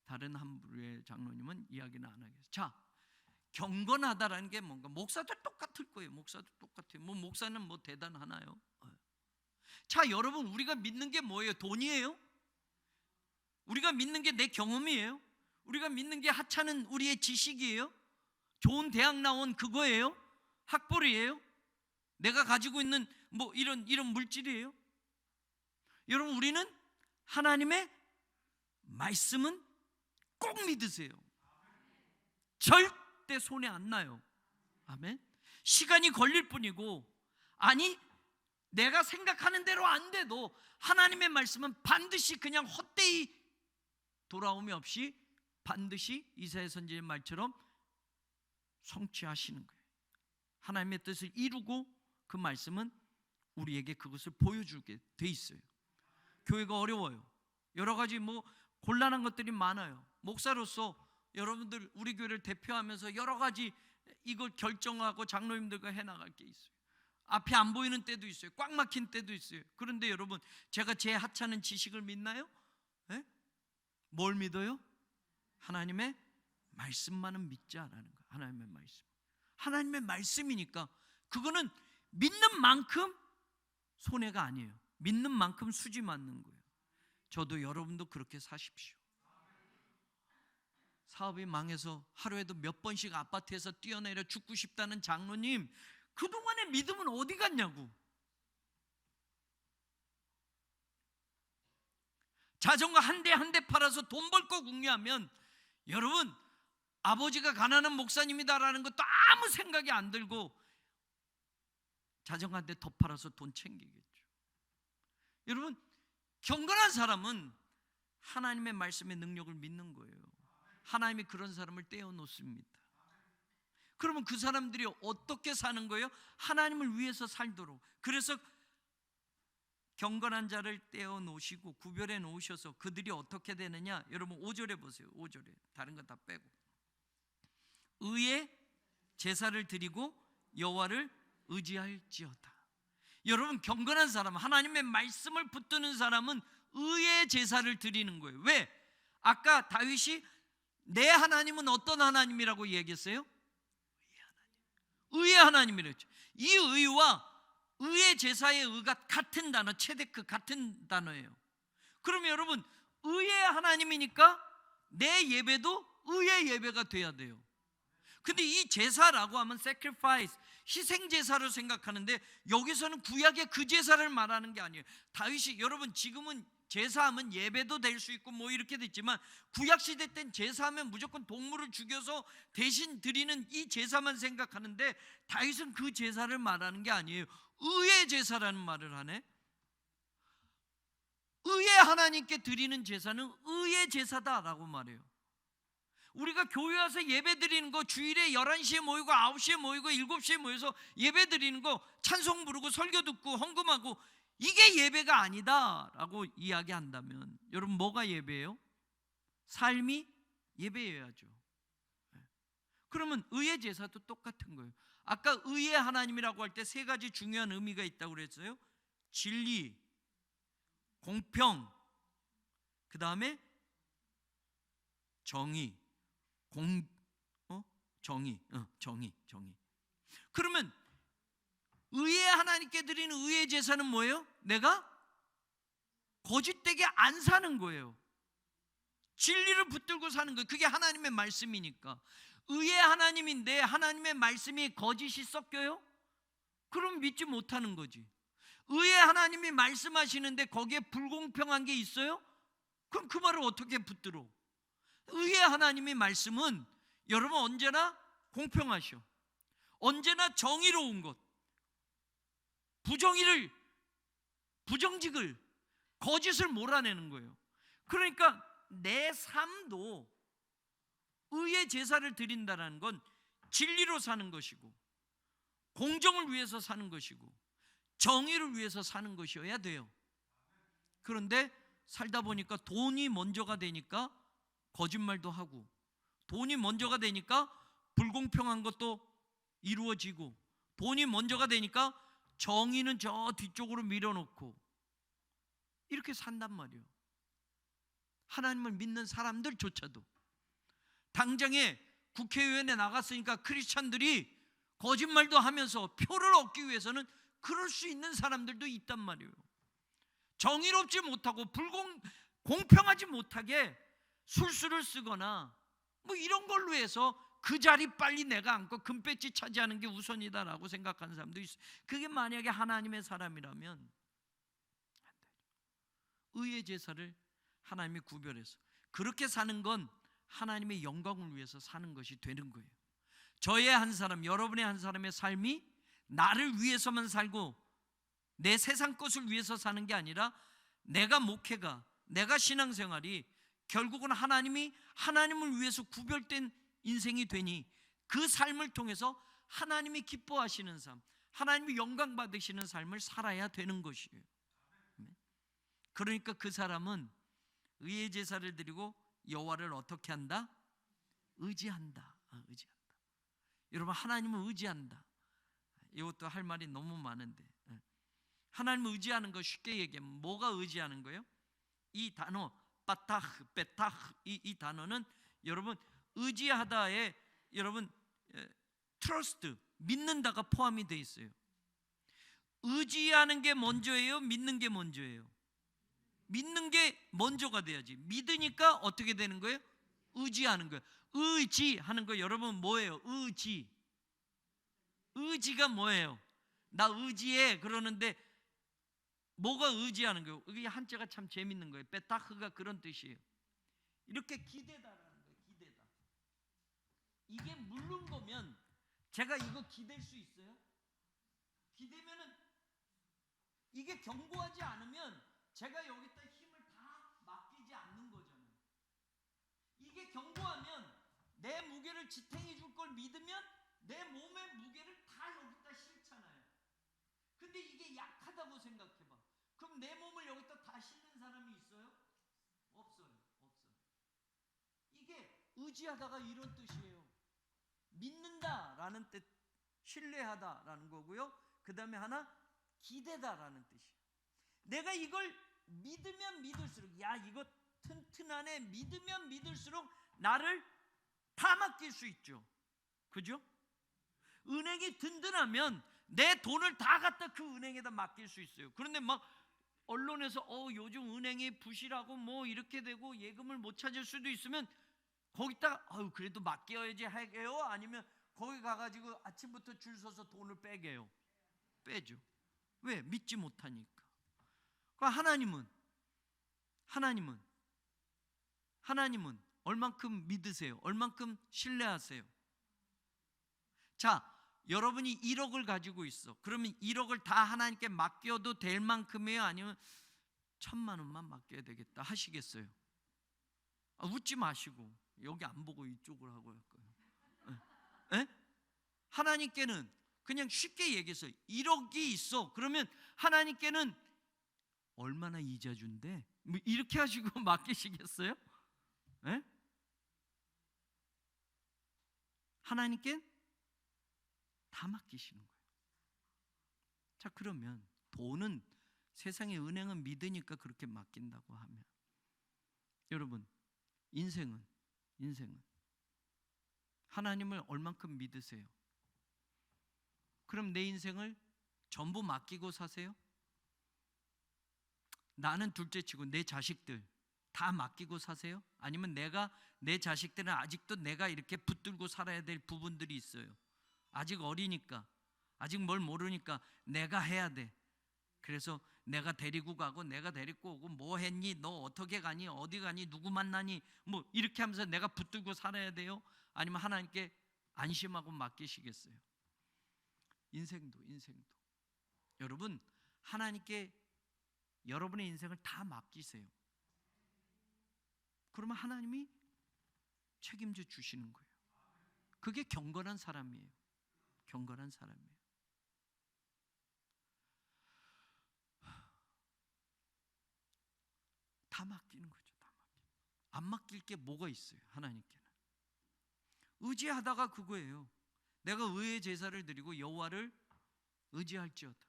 다른 한 부류의 장로님은 이야기는 안 하겠어요. 자, 경건하다라는 게 뭔가 목사도 똑같을 거예요. 목사도 똑같아요. 뭐 목사는 뭐 대단하나요? 자, 여러분 우리가 믿는 게 뭐예요? 돈이에요? 우리가 믿는 게 내 경험이에요? 우리가 믿는 게 하찮은 우리의 지식이에요? 좋은 대학 나온 그거예요? 학벌이에요? 내가 가지고 있는 뭐 이런 물질이에요? 여러분 우리는 하나님의 말씀은 꼭 믿으세요. 절대 손에 안 나요. 아멘. 시간이 걸릴 뿐이고 아니 내가 생각하는 대로 안 돼도 하나님의 말씀은 반드시 그냥 헛되이 돌아옴이 없이 반드시 이사야 선지자의 말처럼 성취하시는 거예요. 하나님의 뜻을 이루고 그 말씀은 우리에게 그것을 보여주게 돼 있어요. 교회가 어려워요. 여러 가지 곤란한 것들이 많아요. 목사로서 여러분들 우리 교회를 대표하면서 여러 가지 이걸 결정하고 장로님들과 해나갈 게 있어요. 앞이 안 보이는 때도 있어요. 꽉 막힌 때도 있어요. 그런데 여러분, 제가 제 하찮은 지식을 믿나요? 네? 뭘 믿어요? 하나님의 말씀만은 믿자라는 거예요. 하나님의 말씀. 하나님의 말씀이니까 그거는 믿는 만큼 손해가 아니에요. 믿는 만큼 수지 맞는 거예요. 저도 여러분도 그렇게 사십시오. 사업이 망해서 하루에도 몇 번씩 아파트에서 뛰어내려 죽고 싶다는 장로님, 그동안의 믿음은 어디 갔냐고. 자전거 한 대 한 대 팔아서 돈 벌 거 궁리하면 여러분, 아버지가 가난한 목사님이다라는 것도 아무 생각이 안 들고 자전거 한 대 더 팔아서 돈 챙기겠죠. 여러분, 경건한 사람은 하나님의 말씀의 능력을 믿는 거예요. 하나님이 그런 사람을 떼어놓습니다. 그러면 그 사람들이 어떻게 사는 거예요? 하나님을 위해서 살도록. 그래서 경건한 자를 떼어놓으시고 구별해 놓으셔서 그들이 어떻게 되느냐, 여러분 5절에 보세요. 5절에 다른 건 다 빼고, 의의 제사를 드리고 여호와를 의지할지어다. 여러분, 경건한 사람, 하나님의 말씀을 붙드는 사람은 의의 제사를 드리는 거예요. 왜? 아까 다윗이 내 하나님은 어떤 하나님이라고 얘기했어요? 의의 하나님이랬죠. 이 의와 의의 제사의 의가 같은 단어, 체데크 같은 단어예요. 그러면 여러분, 의의 하나님이니까 내 예배도 의의 예배가 돼야 돼요. 근데 이 제사라고 하면 sacrifice, 희생 제사로 생각하는데 여기서는 구약의 그 제사를 말하는 게 아니에요. 다윗이, 여러분 지금은 제사하면 예배도 될 수 있고 이렇게 됐지만 구약 시대 땐 제사하면 무조건 동물을 죽여서 대신 드리는 이 제사만 생각하는데 다윗은 그 제사를 말하는 게 아니에요. 의의 제사라는 말을 하네. 의의 하나님께 드리는 제사는 의의 제사다라고 말해요. 우리가 교회 와서 예배 드리는 거, 주일에 11시에 모이고 9시에 모이고 7시에 모여서 예배 드리는 거, 찬송 부르고 설교 듣고 헌금하고, 이게 예배가 아니다라고 이야기한다면 여러분, 뭐가 예배예요? 삶이 예배여야죠. 그러면 의의 제사도 똑같은 거예요. 아까 의의 하나님이라고 할 때 세 가지 중요한 의미가 있다고 그랬어요. 진리, 공평, 그 다음에 정의. 정의. 그러면 의의 하나님께 드리는 의의 제사는 뭐예요? 내가 거짓되게 안 사는 거예요. 진리를 붙들고 사는 거예요. 그게 하나님의 말씀이니까. 의의 하나님인데 하나님의 말씀이 거짓이 섞여요? 그럼 믿지 못하는 거지. 의의 하나님이 말씀하시는데 거기에 불공평한 게 있어요? 그럼 그 말을 어떻게 붙들어? 의의 하나님의 말씀은 여러분 언제나 공평하셔. 언제나 정의로운 것, 부정직을, 거짓을 몰아내는 거예요. 그러니까 내 삶도 의의 제사를 드린다는 건 진리로 사는 것이고, 공정을 위해서 사는 것이고, 정의를 위해서 사는 것이어야 돼요. 그런데 살다 보니까 돈이 먼저가 되니까 거짓말도 하고, 돈이 먼저가 되니까 불공평한 것도 이루어지고, 돈이 먼저가 되니까 정의는 저 뒤쪽으로 밀어놓고 이렇게 산단 말이에요. 하나님을 믿는 사람들조차도. 당장에 국회의원에 나갔으니까 크리스찬들이 거짓말도 하면서 표를 얻기 위해서는 그럴 수 있는 사람들도 있단 말이에요. 정의롭지 못하고 공평하지 못하게 술수를 쓰거나 이런 걸로 해서 그 자리 빨리 내가 앉고 금배지 차지하는 게 우선이다라고 생각하는 사람도 있어요. 그게 만약에 하나님의 사람이라면 안 되죠. 의의 제사를 하나님이 구별해서 그렇게 사는 건 하나님의 영광을 위해서 사는 것이 되는 거예요. 저의 한 사람, 여러분의 한 사람의 삶이 나를 위해서만 살고 내 세상 것을 위해서 사는 게 아니라 내가 목회가, 내가 신앙생활이 결국은 하나님을 위해서 구별된 인생이 되니 그 삶을 통해서 하나님이 기뻐하시는 삶, 하나님이 영광 받으시는 삶을 살아야 되는 것이에요. 그러니까 그 사람은 의의 제사를 드리고 여호와를 어떻게 한다? 의지한다. 의지한다. 여러분, 하나님을 의지한다. 이것도 할 말이 너무 많은데, 하나님을 의지하는 거 쉽게 얘기하면 뭐가 의지하는 거예요? 이 단어 바타흐, 베타흐, 이 단어는 여러분 의지하다에 여러분 트러스트, 믿는다가 포함이 되어 있어요. 의지하는 게 먼저예요? 믿는 게 먼저예요? 믿는 게 먼저가 돼야지. 믿으니까 어떻게 되는 거예요? 의지하는 거예요. 의지하는 거 여러분 뭐예요? 의지. 의지가 뭐예요? 나 의지해 그러는데 뭐가 의지하는 거예요? 이게 한자가 참 재밌는 거예요. 베타흐가 그런 뜻이에요. 이렇게 기대다라는 거예요. 기대다. 이게 물른 거면 제가 이거 기댈 수 있어요? 기대면은 이게 견고하지 않으면 제가 여기다 힘을 다 맡기지 않는 거잖아요. 이게 견고하면 내 무게를 지탱해 줄 걸 믿으면 내 몸의 무게를 다 여기다 실잖아요. 근데 이게 약하다고 생각해봐. 그럼 내 몸을 여기다 다 실는 사람이 있어요? 없어요. 이게 의지하다가 이런 뜻이에요. 믿는다라는 뜻, 신뢰하다라는 거고요. 그 다음에 하나 기대다라는 뜻이에요. 내가 이걸 믿으면 믿을수록, 야 이거 튼튼하네, 믿으면 믿을수록 나를 다 맡길 수 있죠. 그죠? 은행이 든든하면 내 돈을 다 갖다 그 은행에다 맡길 수 있어요. 그런데 막 언론에서 요즘 은행이 부실하고 뭐 이렇게 되고 예금을 못 찾을 수도 있으면 거기다 그래도 맡겨야지 하게요? 아니면 거기 가가지고 아침부터 줄 서서 돈을 빼게요? 빼죠. 왜? 믿지 못하니까. 그러니까 하나님은 얼만큼 믿으세요? 얼만큼 신뢰하세요? 자, 여러분이 1억을 가지고 있어. 그러면 1억을 다 하나님께 맡겨도 될 만큼이에요? 아니면 1,000만 원만 맡겨야 되겠다 하시겠어요? 웃지 마시고 여기 안 보고 이쪽으로 하고 할 거예요. 에? 하나님께는 그냥 쉽게 얘기해서 1억이 있어. 그러면 하나님께는 얼마나 이자 준대? 뭐 이렇게 하시고 맡기시겠어요? 에? 하나님께 다 맡기시는 거예요. 자, 그러면 돈은 세상의 은행은 믿으니까 그렇게 맡긴다고 하면, 여러분 인생은 하나님을 얼만큼 믿으세요? 그럼 내 인생을 전부 맡기고 사세요? 나는 둘째치고 내 자식들 다 맡기고 사세요? 아니면 내 자식들은 아직도 내가 이렇게 붙들고 살아야 될 부분들이 있어요. 아직 어리니까, 아직 뭘 모르니까 내가 해야 돼. 그래서 내가 데리고 가고 내가 데리고 오고, 뭐 했니? 너 어떻게 가니? 어디 가니? 누구 만나니? 뭐 이렇게 하면서 내가 붙들고 살아야 돼요? 아니면 하나님께 안심하고 맡기시겠어요? 인생도 여러분 하나님께 여러분의 인생을 다 맡기세요. 그러면 하나님이 책임져 주시는 거예요. 그게 경건한 사람이에요. 다 맡기는 거죠. 안 맡길 게 뭐가 있어요? 하나님께는 의지하다가 그거예요. 내가 의의 제사를 드리고 여호와를 의지할지어다.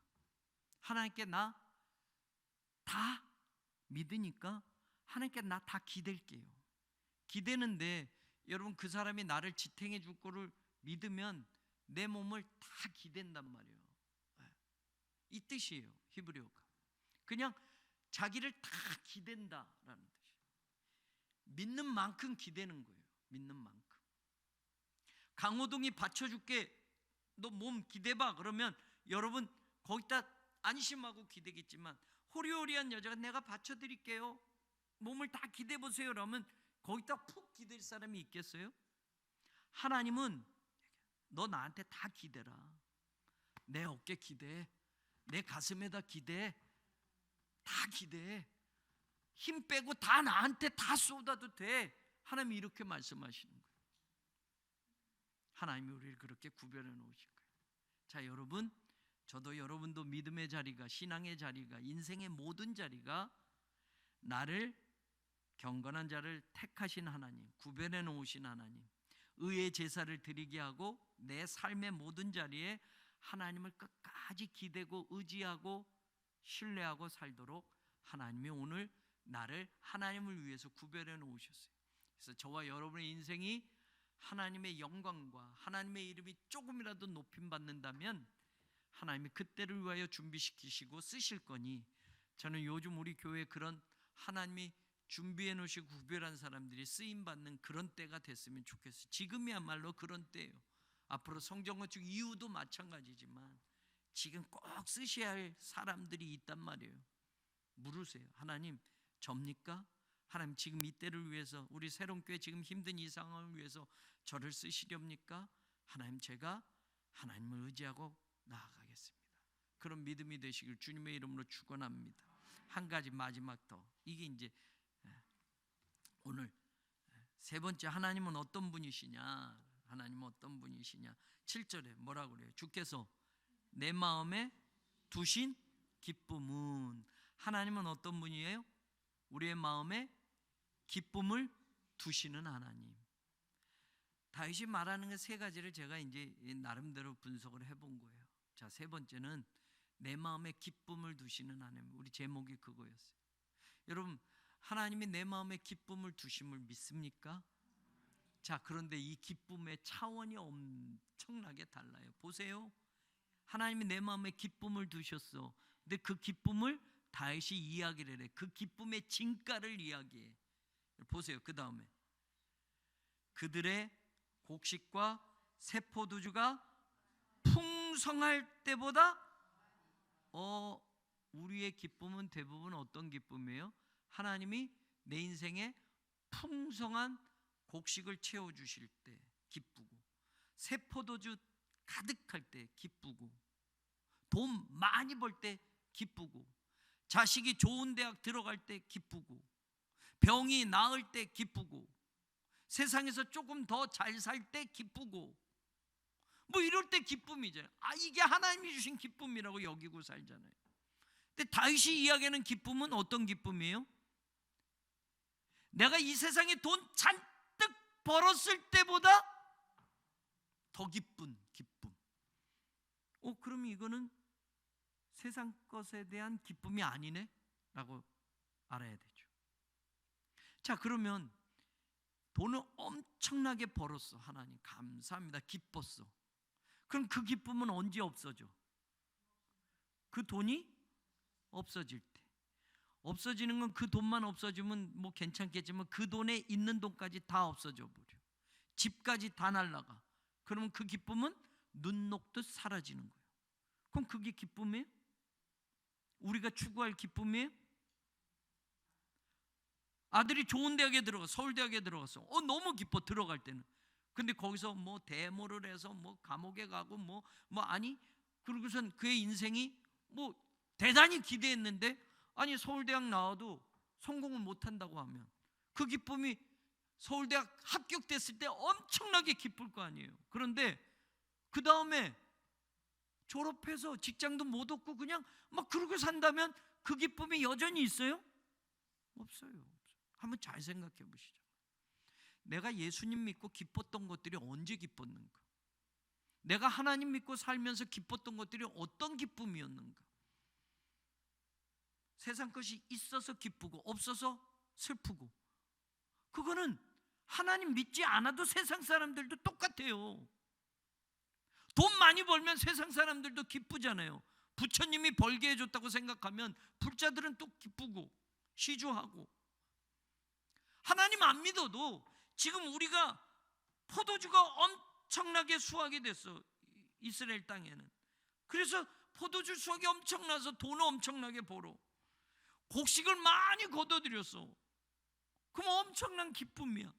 하나님께 나 다 믿으니까 하나님께 나 다 기댈게요. 기대는데 여러분 그 사람이 나를 지탱해 줄 거를 믿으면 내 몸을 다 기댄단 말이에요. 이 뜻이에요. 히브리어가 그냥 자기를 다 기댄다라는 뜻이에요. 믿는 만큼 기대는 거예요. 믿는 만큼. 강호동이 받쳐줄게, 너 몸 기대봐. 그러면 여러분 거기다 안심하고 기대겠지만, 호리호리한 여자가 내가 받쳐드릴게요, 몸을 다 기대보세요 그러면 거기다 푹 기댈 사람이 있겠어요? 하나님은 너 나한테 다 기대라. 내 어깨 기대, 내 가슴에다 기대, 다 기대. 힘 빼고 다 나한테 다 쏟아도 돼. 하나님이 이렇게 말씀하시는 거예요. 하나님이 우리를 그렇게 구별해 놓으신 거예요. 자, 여러분, 저도 여러분도 믿음의 자리가, 신앙의 자리가, 인생의 모든 자리가 나를 경건한 자를 택하신 하나님, 구별해 놓으신 하나님, 의의 제사를 드리게 하고 내 삶의 모든 자리에 하나님을 끝까지 기대고 의지하고 신뢰하고 살도록 하나님이 오늘 나를 하나님을 위해서 구별해 놓으셨어요. 그래서 저와 여러분의 인생이 하나님의 영광과 하나님의 이름이 조금이라도 높임 받는다면 하나님이 그때를 위하여 준비시키시고 쓰실 거니, 저는 요즘 우리 교회에 그런 하나님이 준비해 놓으시고 구별한 사람들이 쓰임받는 그런 때가 됐으면 좋겠어요. 지금이야말로 그런 때예요. 앞으로 성전 건축 이후도 마찬가지지만 지금 꼭 쓰셔야 할 사람들이 있단 말이에요. 물으세요. 하나님, 접니까? 하나님, 지금 이 때를 위해서, 우리 새롬교회 지금 힘든 이 상황을 위해서 저를 쓰시렵니까? 하나님, 제가 하나님을 의지하고 나아가겠습니다. 그런 믿음이 되시길 주님의 이름으로 축원합니다. 한 가지 마지막 더, 이게 이제 오늘 세 번째, 하나님은 어떤 분이시냐? 하나님은 어떤 분이시냐? 7절에 뭐라고 그래요? 주께서 내 마음에 두신 기쁨은, 하나님은 어떤 분이에요? 우리의 마음에 기쁨을 두시는 하나님. 다윗이 말하는 그 세 가지를 제가 이제 나름대로 분석을 해본 거예요. 자, 세 번째는 내 마음에 기쁨을 두시는 하나님. 우리 제목이 그거였어요. 여러분, 하나님이 내 마음에 기쁨을 두심을 믿습니까? 자, 그런데 이 기쁨의 차원이 엄청나게 달라요. 보세요. 하나님이 내 마음에 기쁨을 두셨어. 근데 그 기쁨을 다윗이 이야기를 해. 그 기쁨의 진가를 이야기해. 보세요. 그 다음에 그들의 곡식과 새 포도주가 풍성할 때보다, 우리의 기쁨은 대부분 어떤 기쁨이에요? 하나님이 내 인생에 풍성한 곡식을 채워주실 때 기쁘고, 새 포도주 가득할 때 기쁘고, 돈 많이 벌 때 기쁘고, 자식이 좋은 대학 들어갈 때 기쁘고, 병이 나을 때 기쁘고, 세상에서 조금 더 잘 살 때 기쁘고, 뭐 이럴 때 기쁨이잖아요. 이게 하나님이 주신 기쁨이라고 여기고 살잖아요. 근데 다윗이 이야기하는 기쁨은 어떤 기쁨이에요? 내가 이 세상에 돈 잔뜩 벌었을 때보다 더 기쁜 기쁨. 그럼 이거는 세상 것에 대한 기쁨이 아니네 라고 알아야 되죠. 자, 그러면 돈을 엄청나게 벌었어. 하나님 감사합니다. 기뻤어. 그럼 그 기쁨은 언제 없어져? 그 돈이 없어질 때. 없어지는 건 그 돈만 없어지면 뭐 괜찮겠지만 그 돈에 있는 돈까지 다 없어져 버려. 집까지 다 날라가. 그러면 그 기쁨은 눈 녹듯 사라지는 거예요. 그럼 그게 기쁨이에요? 우리가 추구할 기쁨이에요? 아들이 좋은 대학에 들어가, 서울대학에 들어갔어. 너무 기뻐, 들어갈 때는. 근데 거기서 뭐 데모를 해서 뭐 감옥에 가고 아니, 그러고선 그의 인생이 뭐 대단히 기대했는데, 아니 서울대학 나와도 성공을 못한다고 하면 그 기쁨이 서울대학 합격됐을 때 엄청나게 기쁠 거 아니에요. 그런데 그 다음에 졸업해서 직장도 못 얻고 그냥 막 그러고 산다면 그 기쁨이 여전히 있어요? 없어요. 한번 잘 생각해 보시죠. 내가 예수님 믿고 기뻤던 것들이 언제 기뻤는가? 내가 하나님 믿고 살면서 기뻤던 것들이 어떤 기쁨이었는가? 세상 것이 있어서 기쁘고 없어서 슬프고, 그거는 하나님 믿지 않아도 세상 사람들도 똑같아요. 돈 많이 벌면 세상 사람들도 기쁘잖아요. 부처님이 벌게 해줬다고 생각하면 불자들은 또 기쁘고 시주하고. 하나님 안 믿어도 지금 우리가 포도주가 엄청나게 수확이 됐어, 이스라엘 땅에는. 그래서 포도주 수확이 엄청나서 돈을 엄청나게 벌어. 곡식을 많이 거둬들였어. 그럼 엄청난 기쁨이야.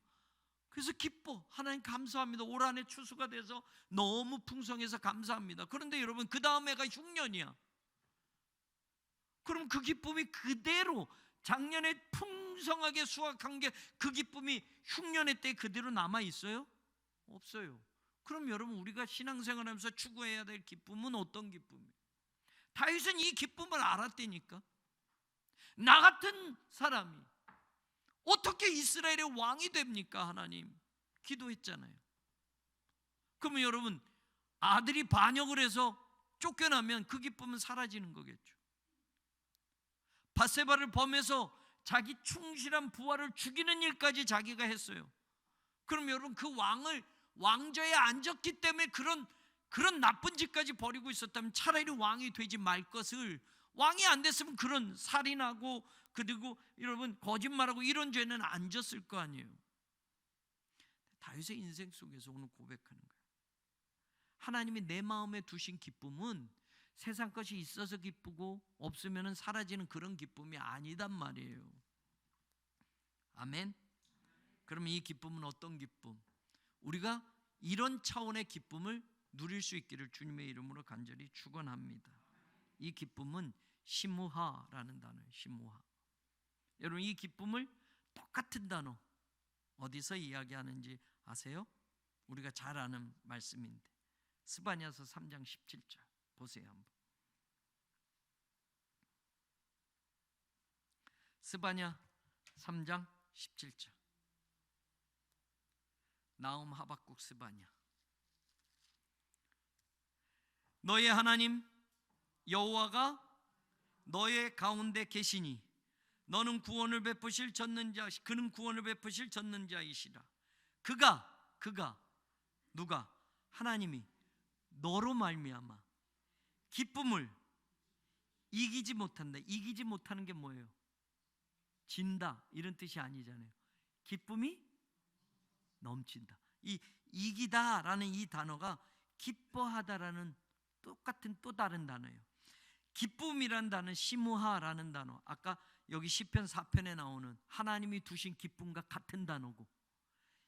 그래서 기뻐. 하나님 감사합니다. 올 한해 추수가 돼서 너무 풍성해서 감사합니다. 그런데 여러분, 그 다음 해가 흉년이야. 그럼 그 기쁨이 그대로 작년에 풍성하게 수확한 게 그 기쁨이 흉년의 때 그대로 남아 있어요? 없어요. 그럼 여러분, 우리가 신앙생활하면서 추구해야 될 기쁨은 어떤 기쁨이에요? 다윗은 이 기쁨을 알았다니까. 나 같은 사람이 어떻게 이스라엘의 왕이 됩니까? 하나님 기도했잖아요. 그러면 여러분, 아들이 반역을 해서 쫓겨나면 그 기쁨은 사라지는 거겠죠. 밧세바를 범해서 자기 충실한 부하를 죽이는 일까지 자기가 했어요. 그럼 여러분, 그 왕을 왕좌에 앉았기 때문에 그런 나쁜 짓까지 벌이고 있었다면 차라리 왕이 되지 말 것을, 왕이 안 됐으면 그런 살인하고 그리고 여러분 거짓말하고 이런 죄는 안 졌을 거 아니에요. 다윗의 인생 속에서 오늘 고백하는 거예요. 하나님이 내 마음에 두신 기쁨은 세상 것이 있어서 기쁘고 없으면 사라지는 그런 기쁨이 아니단 말이에요. 아멘. 그럼 이 기쁨은 어떤 기쁨? 우리가 이런 차원의 기쁨을 누릴 수 있기를 주님의 이름으로 간절히 축원합니다. 이 기쁨은 시무하라는 단어예요. 시무하. 여러분, 이 기쁨을 똑같은 단어 어디서 이야기하는지 아세요? 우리가 잘 아는 말씀인데 스바냐서 3장 17절 보세요 한번. 스바냐 3장 17절. 나움, 하박국, 스바냐. 너의 하나님 여호와가 너의 가운데 계시니 너는 구원을 베푸실 전능자, 그는 구원을 베푸실 전능자이시라. 그가 누가? 하나님이 너로 말미암아 기쁨을 이기지 못한다. 이기지 못하는 게 뭐예요? 진다 이런 뜻이 아니잖아요. 기쁨이 넘친다. 이 이기다라는 이 단어가 기뻐하다라는 똑같은 또 다른 단어예요. 기쁨이란 단어는 시무하라는 단어, 아까 여기 시편 4편에 나오는 하나님이 두신 기쁨과 같은 단어고,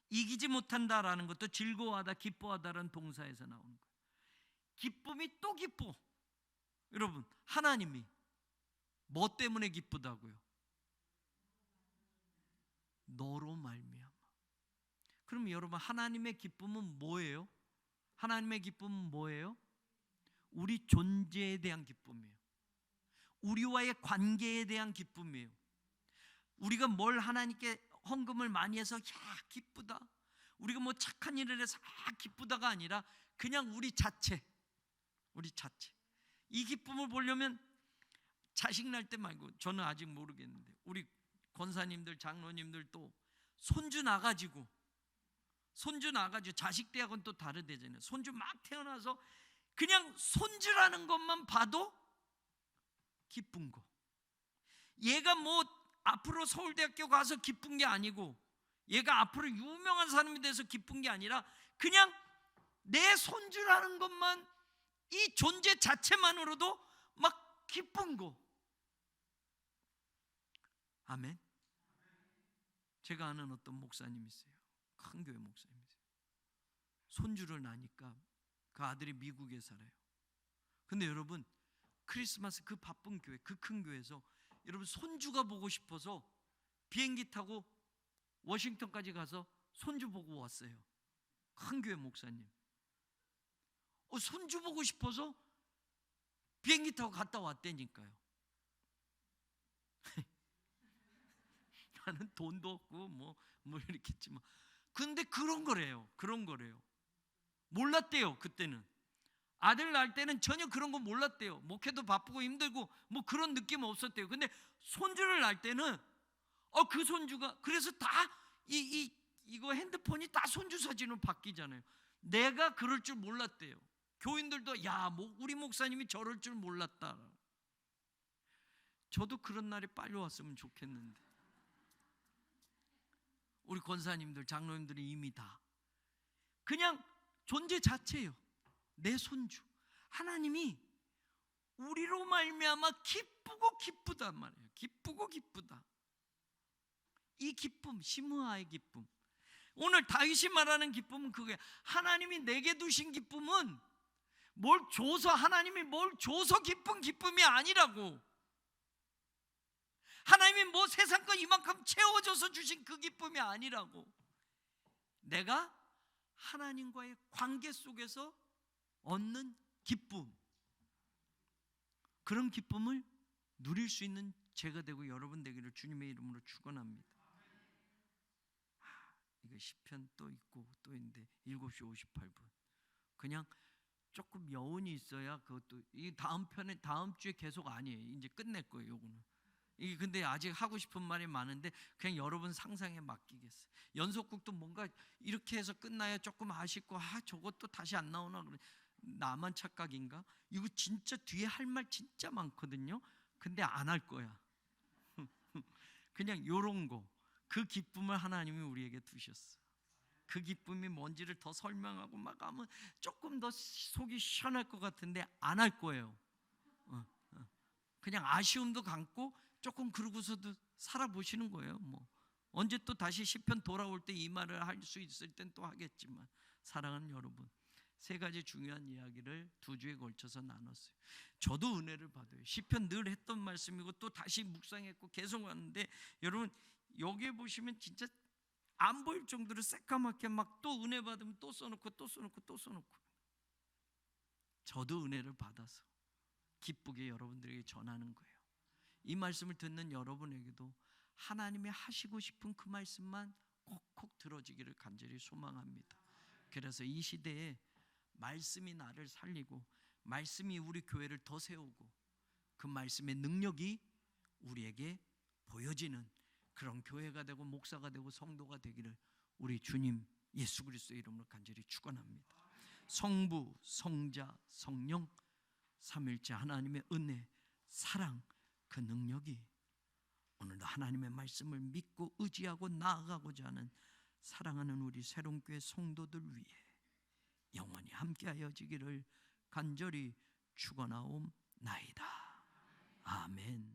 이기지 못한다라는 것도 즐거워하다, 기뻐하다라는 동사에서 나오는 거예요. 기쁨이 또 기뻐. 여러분, 하나님이 뭐 때문에 기쁘다고요? 너로 말미암아. 그럼 여러분, 하나님의 기쁨은 뭐예요? 하나님의 기쁨은 뭐예요? 우리 존재에 대한 기쁨이에요. 우리와의 관계에 대한 기쁨이에요. 우리가 뭘 하나님께 헌금을 많이 해서 기쁘다, 우리가 뭐 착한 일을 해서 기쁘다가 아니라 그냥 우리 자체. 이 기쁨을 보려면 자식 날 때 말고, 저는 아직 모르겠는데 우리 권사님들, 장로님들 또 손주 나가지고 자식 대학은 또 다르대잖아요. 손주 막 태어나서 그냥 손주라는 것만 봐도 기쁜 거. 얘가 뭐 앞으로 서울대학교 가서 기쁜 게 아니고, 얘가 앞으로 유명한 사람이 돼서 기쁜 게 아니라 그냥 내 손주라는 것만, 이 존재 자체만으로도 막 기쁜 거. 아멘. 제가 아는 어떤 목사님이 있어요. 큰 교회 목사님이세요. 손주를 낳으니까 그 아들이 미국에 살아요. 근데 여러분, 크리스마스 그 바쁜 교회, 그 큰 교회에서 여러분 손주가 보고 싶어서 비행기 타고 워싱턴까지 가서 손주 보고 왔어요. 큰 교회 목사님. 손주 보고 싶어서 비행기 타고 갔다 왔다니까요. 나는 돈도 없고 뭐 이렇게 했지만, 근데 그런 거래요. 몰랐대요. 그때는 아들 낳을 때는 전혀 그런 거 몰랐대요. 목회도 바쁘고 힘들고 뭐 그런 느낌 없었대요. 근데 손주를 낳을 때는 그 손주가, 그래서 다 이거 핸드폰이 다 손주 사진으로 바뀌잖아요. 내가 그럴 줄 몰랐대요. 교인들도 우리 목사님이 저럴 줄 몰랐다. 저도 그런 날이 빨리 왔으면 좋겠는데, 우리 권사님들, 장로님들이 이미 다 그냥 존재 자체예요. 내 손주. 하나님이 우리로 말미암아 기쁘고 기쁘단 말이에요. 기쁘고 기쁘다. 이 기쁨, 시므아의 기쁨. 오늘 다윗이 말하는 기쁨은 그게, 하나님이 내게 두신 기쁨은 하나님이 뭘 줘서 기쁜 기쁨이 아니라고. 하나님이 뭐 세상과 이만큼 채워줘서 주신 그 기쁨이 아니라고. 내가 하나님과의 관계 속에서 얻는 기쁨, 그런 기쁨을 누릴 수 있는 제가 되고 여러분 되기를 주님의 이름으로 축원합니다. 이거 시편 또 있고 또 있는데 7시 58분. 그냥 조금 여운이 있어야 그것도 이 다음 편에 다음 주에 계속 아니에요. 이제 끝낼 거예요. 요거는. 이게 근데 아직 하고 싶은 말이 많은데 그냥 여러분 상상에 맡기겠어요. 연속극도 뭔가 이렇게 해서 끝나야 조금 아쉽고 저것도 다시 안 나오나 그래. 나만 착각인가? 이거 진짜 뒤에 할 말 진짜 많거든요. 근데 안 할 거야. 그냥 요런 거. 그 기쁨을 하나님이 우리에게 두셨어. 그 기쁨이 뭔지를 더 설명하고 막 하면 조금 더 속이 시원할 것 같은데 안 할 거예요. 그냥 아쉬움도 감고 조금 그러고서도 살아보시는 거예요. 뭐 언제 또 다시 시편 돌아올 때 이 말을 할 수 있을 땐 또 하겠지만, 사랑하는 여러분, 세 가지 중요한 이야기를 2주에 걸쳐서 나눴어요. 저도 은혜를 받아요. 시편 늘 했던 말씀이고 또 다시 묵상했고 계속 왔는데, 여러분 여기에 보시면 진짜 안 보일 정도로 새까맣게 막 또 은혜 받으면 또 써놓고 또 써놓고 또 써놓고. 저도 은혜를 받아서 기쁘게 여러분들에게 전하는 거예요. 이 말씀을 듣는 여러분에게도 하나님이 하시고 싶은 그 말씀만 콕콕 들어지기를 간절히 소망합니다. 그래서 이 시대에 말씀이 나를 살리고 말씀이 우리 교회를 더 세우고 그 말씀의 능력이 우리에게 보여지는 그런 교회가 되고 목사가 되고 성도가 되기를 우리 주님 예수 그리스도의 이름으로 간절히 축원합니다. 성부, 성자, 성령 삼일째 하나님의 은혜, 사랑, 그 능력이 오늘도 하나님의 말씀을 믿고 의지하고 나아가고자 하는 사랑하는 우리 새롬교회 성도들 위해 영원히 함께하여 지기를 간절히 축원하옵나이다. 아멘.